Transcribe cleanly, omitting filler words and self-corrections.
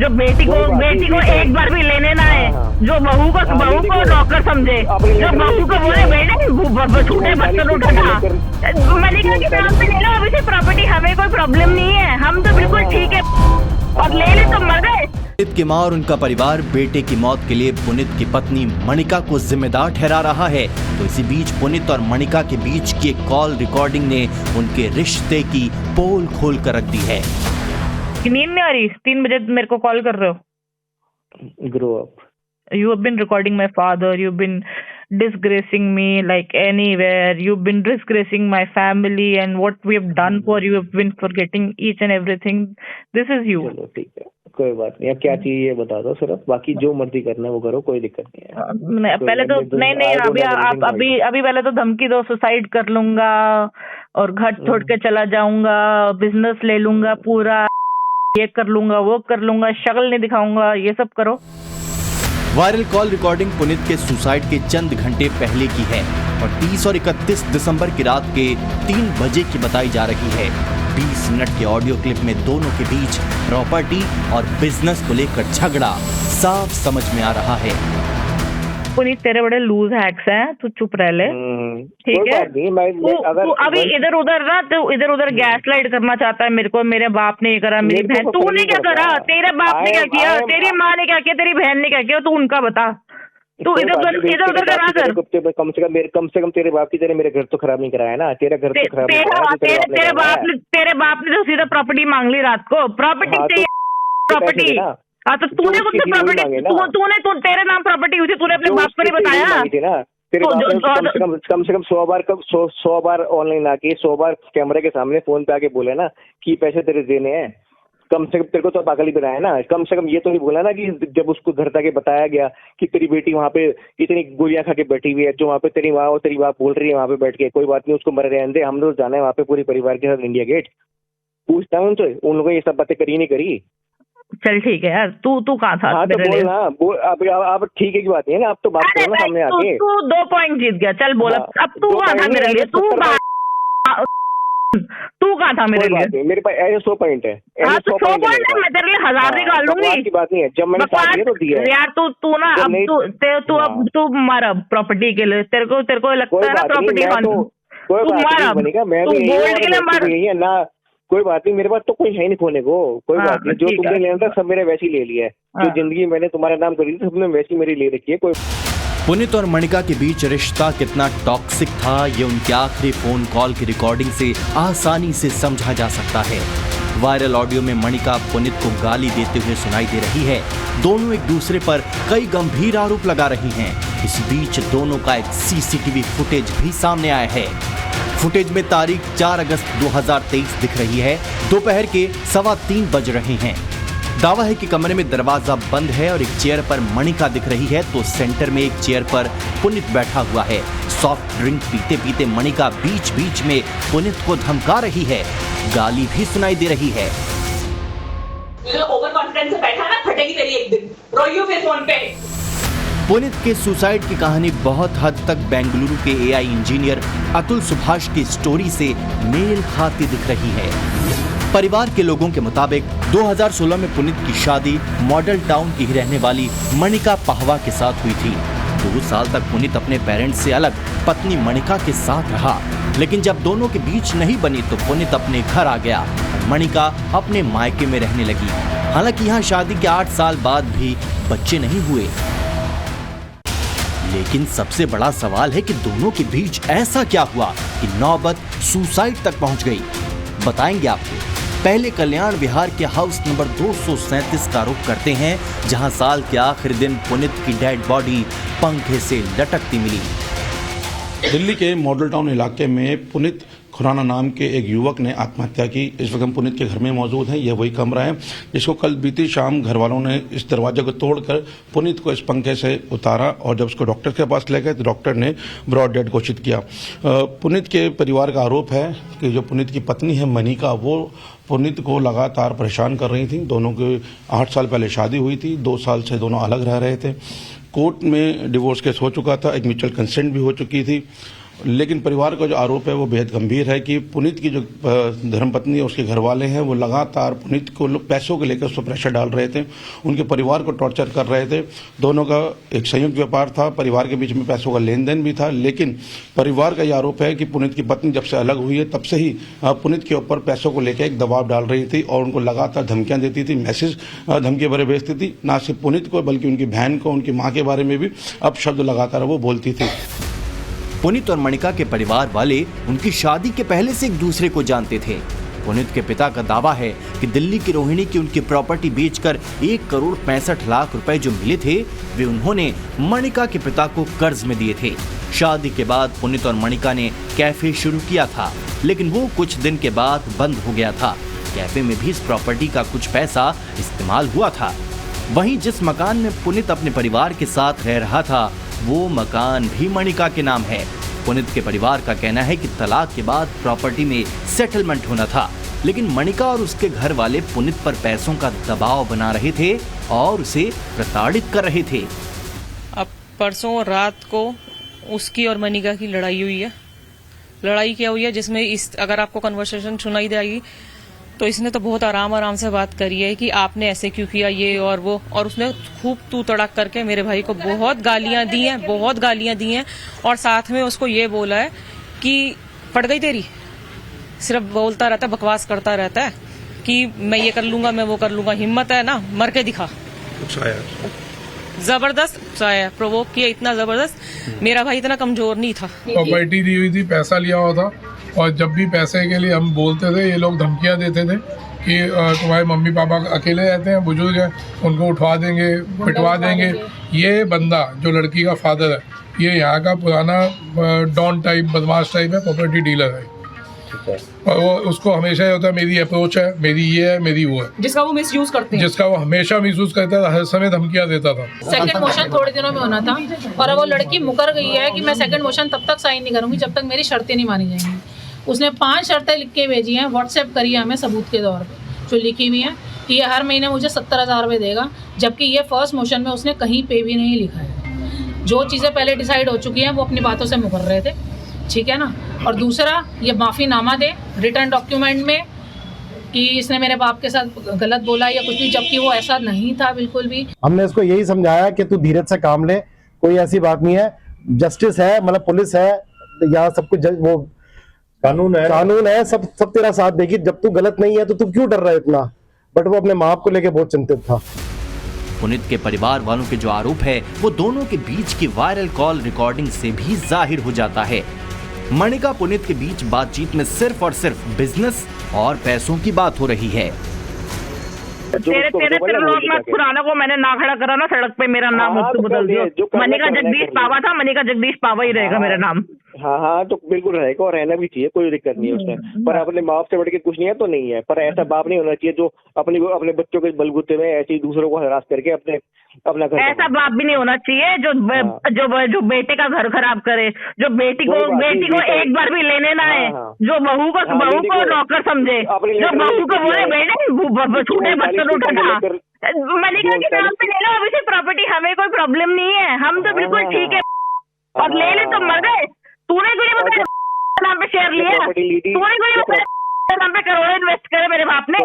जो बेटी को एक बार भी लेने ना आए, जो बहू को नौकर समझे, जो बहू को बोले बेटे छोटे बच्चों उठा, मलिका के नाम पे ले लो अभी से प्रॉपर्टी, हमें कोई प्रॉब्लम नहीं है, हम तो बिल्कुल ठीक है, और ले तो मर गए। पुनीत की मां और उनका परिवार बेटे की मौत के लिए पुनीत की पत्नी मणिका को जिम्मेदार ठहरा रहा है। तो इसी बीच पुनीत और मणिका के बीच की एक कॉल रिकॉर्डिंग ने उनके रिश्ते की पोल खोल कर रख दी है। नींद नहीं आ रही, 3 बजे मेरे को कॉल कर रहे हो। Grow up. You have been recording my father, you've been disgracing me like anywhere, you've been disgracing my family and what we have done for you, have been forgetting each and everything. This is you. चलो ठीक है, कोई बात नहीं। अब क्या चाहिए ये बता दो सिर्फ, बाकी जो मर्जी करना है वो करो, कोई दिक्कत नहीं है। पहले तो नहीं, अभी पहले तो धमकी दो, सुसाइड कर लूंगा और घर छोड़ के चला जाऊंगा, बिजनेस ले लूंगा पूरा, ये कर लूंगा, वो कर लूंगा, शक्ल नहीं दिखाऊंगा, ये सब करो। वायरल कॉल रिकॉर्डिंग पुनीत के सुसाइड के चंद घंटे पहले की है और 30 और 31 दिसंबर की रात के 3 बजे की बताई जा रही है। 20 मिनट के ऑडियो क्लिप में दोनों के बीच प्रॉपर्टी और बिजनेस को लेकर झगड़ा साफ समझ में आ रहा है। पुनीत तेरे बड़े लूज हैक्स हैं, तू चुप रह ले, ठीक है? तू अभी इधर उधर ना, तो इधर उधर गैस लाइट करना चाहता है मेरे को, मेरे बाप ने ये करा, मेरी बहन, तूने क्या करा, तेरे बाप ने क्या किया, तेरी माँ ने क्या किया, तेरी बहन ने क्या किया, तू उनका बता। तू इधर उधर करा कर, कम से कम तेरे बाप की तरह मेरे घर तो खराब नहीं कराया ना, तेरा घर तो खराब नहीं कराया। तेरे बाप ने तो सीधा प्रॉपर्टी मांग ली रात को, प्रॉपर्टी चाहिए, प्रॉपर्टी। हाँ तो तूने कुछ प्रॉपर्टी, तेरे नाम प्रॉपर्टी हुई थी, तूने अपने बाप को नहीं बताया ना? तेरे बाप ने कम से कम 100 बार ऑनलाइन आके 100 बार कैमरे के सामने फोन पे आके बोले ना कि पैसे तेरे देने हैं। कम से कम तेरे को तो पागल ही बनाया ना। कम से कम ये तो नहीं बोला ना कि जब उसको घर जाके बताया गया कि तेरी बेटी वहाँ पे इतनी गोलियां खा के बैठी हुई है, जो वहाँ पे तेरी माँ और तेरी बाप बोल रही है वहाँ पे बैठ के, कोई बात नहीं उसको मर रहने दे, हम लोग जाना है वहाँ पे पूरे परिवार के साथ इंडिया गेट। पूछता हूँ उनसे, उन लोगों ने ये सब बातें करी नहीं करी। चल ठीक है यार, तू कहाँ था? हाँ तो बोल ना, अब ठीक है की बात नहीं है ना, अब तो बात करो ना सामने आके। तू 2 पॉइंट जीत गया, चल बोल। अब तू कहाँ था मेरे लिए? तू कहाँ था मेरे लिए? मेरे पास ऐसे 100 पॉइंट है। हाँ तो 100 पॉइंट है, मैं तेरे लिए 1000 निकाल लूंगी। की बात नहीं है, जब मैंने साथ दिया तो दिया है। यार तू ना, अब तू मर अब प्रॉपर्टी के लिए, तेरे को लगता है ना प्रॉपर्टी तू मर अब, तू गोल्ड के लिए मर ना। कोई बात नहीं, मेरे पास तो कोई है नहीं खोने को, कोई बात नहीं। जो तुमने लेना था सब मेरा वैसे ही ले लिया है। जो जिंदगी मैंने तुम्हारा नाम करी थी सबने वैसी मेरी ले रखी है। कोई पुनीत और मणिका के बीच रिश्ता कितना टॉक्सिक था, ये उनके आखिरी फोन कॉल की रिकॉर्डिंग से आसानी से समझा जा सकता है। वायरल ऑडियो में मणिका पुनीत को गाली देते हुए सुनाई दे रही है। दोनों एक दूसरे पर कई गंभीर आरोप लगा रही हैं। इस बीच दोनों का एक सीसीटीवी फुटेज भी सामने आया है। फुटेज में तारीख 4 अगस्त 2023 दिख रही है। दोपहर के 3:15 बज रहे हैं। दावा है कि कमरे में दरवाजा बंद है और एक चेयर पर मणिका दिख रही है, तो सेंटर में एक चेयर पर पुनीत बैठा हुआ है। सॉफ्ट ड्रिंक पीते पीते मणिका बीच बीच में पुनीत को धमका रही है, गाली भी सुनाई दे रही है। ओवर कॉन्फिडेंस से बैठा ना, फटेगी तेरी एक दिन, रोइयो फिर फोन पे। पुनीत के सुसाइड की कहानी बहुत हद तक बेंगलुरु के एआई इंजीनियर अतुल सुभाष की स्टोरी से मेल खाती दिख रही है। परिवार के लोगों के मुताबिक 2016 में पुनीत की शादी मॉडल टाउन की ही रहने वाली मणिका पाहवा के साथ हुई थी। 2 साल तक पुनीत अपने पेरेंट्स से अलग पत्नी मणिका के साथ रहा, लेकिन जब दोनों के बीच नहीं बनी तो पुनीत अपने घर आ गया। मणिका अपने मायके में रहने लगी। हालांकि यहाँ शादी के 8 साल बाद भी बच्चे नहीं हुए। लेकिन सबसे बड़ा सवाल है कि दोनों के बीच ऐसा क्या हुआ कि नौबत सुसाइड तक पहुंच गई। बताएंगे आपको। पहले कल्याण विहार के हाउस नंबर 237 का रुख करते हैं, जहां साल के आखिरी दिन पुनीत की डेड बॉडी पंखे से लटकती मिली। दिल्ली के मॉडल टाउन इलाके में पुनीत खुराना नाम के एक युवक ने आत्महत्या की। इस वक्त हम पुनीत के घर में मौजूद हैं। यह वही कमरा है जिसको कल बीती शाम घर वालों ने इस दरवाजे को तोड़कर पुनीत को इस पंखे से उतारा और जब उसको डॉक्टर के पास ले गए तो डॉक्टर ने ब्रॉड डेड घोषित किया। पुनीत के परिवार का आरोप है कि जो पुनीत की पत्नी है मणिका, वो पुनीत को लगातार परेशान कर रही थी। दोनों की 8 साल पहले शादी हुई थी, 2 साल से दोनों अलग रह रहे थे। कोर्ट में डिवोर्स केस हो चुका था, एक म्यूचुअल कंसेंट भी हो चुकी थी लेकिन परिवार का जो आरोप है वो बेहद गंभीर है कि पुनीत की जो धर्मपत्नी और उसके घर वाले हैं वो लगातार पुनीत को पैसों को लेकर उस पर प्रेशर डाल रहे थे, उनके परिवार को टॉर्चर कर रहे थे। दोनों का एक संयुक्त व्यापार था, परिवार के बीच में पैसों का लेन देन भी था, लेकिन परिवार का यह आरोप है कि पुनीत की पत्नी जब से अलग हुई है तब से ही पुनीत के ऊपर पैसों को लेकर एक दबाव डाल रही थी और उनको लगातार धमकियां देती थी, मैसेज धमकी भरे भेजती थी, ना सिर्फ पुनीत को बल्कि उनकी बहन को, उनकी माँ के बारे में भी अपशब्द लगातार वो बोलती थी। पुनीत और मणिका के परिवार वाले उनकी शादी के पहले से एक दूसरे को जानते थे। पुनीत के पिता का दावा है कि दिल्ली की रोहिणी की उनकी प्रॉपर्टी बेचकर 1,65,00,000 रुपए जो मिले थे वे उन्होंने मणिका के पिता को कर्ज में दिए थे। शादी के बाद पुनीत और मणिका ने कैफे शुरू किया था, लेकिन वो कुछ दिन के बाद बंद हो गया था। कैफे में भी इस प्रॉपर्टी का कुछ पैसा इस्तेमाल हुआ था। वहीं जिस मकान में पुनीत अपने परिवार के साथ रह रहा था वो मकान भी मणिका के नाम है। पुनीत के परिवार का कहना है कि तलाक के बाद प्रॉपर्टी में सेटलमेंट होना था, लेकिन मणिका और उसके घर वाले पुनीत पर पैसों का दबाव बना रहे थे और उसे प्रताड़ित कर रहे थे। अब परसों रात को उसकी और मणिका की लड़ाई हुई है। लड़ाई क्या हुई है जिसमें अगर आपको कन्वर्सेशन सुनाई देगी तो इसने तो बहुत आराम से बात करी है कि आपने ऐसे क्यों किया, ये और वो, और उसने खूब तू तड़ाक करके मेरे भाई को बहुत गालियां दी हैं और साथ में उसको ये बोला है कि पड़ गई तेरी, सिर्फ बोलता रहता है, बकवास करता रहता है कि मैं ये कर लूंगा, मैं वो कर लूंगा, हिम्मत है ना मर के दिखा। जबरदस्त प्रोवोक किया, इतना जबरदस्त। मेरा भाई इतना कमजोर नहीं था। प्रॉपर्टी दी हुई थी, पैसा लिया हुआ था और जब भी पैसे के लिए हम बोलते थे ये लोग धमकियां देते थे कि तुम्हारे मम्मी पापा अकेले रहते हैं, बुजुर्ग हैं, उनको उठवा देंगे, पिटवा देंगे। ये बंदा जो लड़की का फादर है ये यहाँ का पुराना डॉन टाइप, बदमाश टाइप है, प्रॉपर्टी डीलर है। और वो उसको हमेशा ये होता है मेरी अप्रोच है, मेरी ये है, मेरी वो है, जिसका वो मिसयूज करते हैं, जिसका वो हमेशा मिसयूज करता था, हर समय धमकियां देता था। सेकंड मोशन थोड़े दिनों में होना था और वो लड़की मुकर गई है कि मैं सेकंड मोशन तब तक साइन नहीं करूंगी जब तक मेरी शर्तें नहीं मानी जाएंगी। उसने 5 शर्तें लिख के भेजी हैं, व्हाट्सएप करी है हमें सबूत के तौर पे, जो लिखी हुई हैं कि ये हर महीने मुझे 70,000 रुपये देगा, जबकि ये फर्स्ट मोशन में उसने कहीं पे भी नहीं लिखा है। जो चीज़ें पहले डिसाइड हो चुकी हैं वो अपनी बातों से मुकर रहे थे, ठीक है ना। और दूसरा, ये माफ़ीनामा दे रिटर्न डॉक्यूमेंट में कि इसने मेरे बाप के साथ गलत बोला या कुछ भी, जबकि वो ऐसा नहीं था बिल्कुल भी। हमने इसको यही समझाया कि तू धीरज से काम ले, कोई ऐसी बात नहीं है, जस्टिस है, मतलब पुलिस है, यहाँ सब कुछ वो कानून है, सब तेरा साथ देगी। जब तू गलत नहीं है तो तू क्यों डर रहा है इतना। बट वो अपने माँ बाप को लेके बहुत चिंतित था। पुनीत के परिवार वालों के जो आरोप है वो दोनों के बीच की वायरल कॉल रिकॉर्डिंग से भी जाहिर हो जाता है। मणिका पुनीत के बीच बातचीत में सिर्फ और सिर्फ बिजनेस और पैसों की बात हो रही है। तेरे मत पुराना को मैंने ना खड़ा करा ना सड़क पे, मेरा नाम बदल दियो। मणिका जगदीश पावा था, मणिका जगदीश पावा ही रहेगा मेरा नाम। हाँ तो बिल्कुल रहेगा और रहना भी चाहिए, कोई दिक्कत नहीं है उसमें। पर अपने माँ बाप से बढ़ के कुछ नहीं है तो नहीं है, पर ऐसा बाप नहीं होना चाहिए जो अपने बच्चों के बलबूते में ऐसे ही दूसरों को हरास करके अपना घर। ऐसा बाप भी नहीं होना चाहिए जो बेटे का घर खराब करे, जो बेटी को एक बार भी लेने ना है, जो बहू को नौकर समझे, जो बहू को बोले बेटे छूटे बर्तन उठा। मणिका के नाम पे ले लो, अभी से प्रॉपर्टी, हमें कोई प्रॉब्लम नहीं है, हम तो बिल्कुल ठीक है। और ले ले तो मर गए। तूने कोई नाम पे शेयर लिया, तूने कोई नाम पे करोड़ों इन्वेस्ट करे मेरे बाप ने।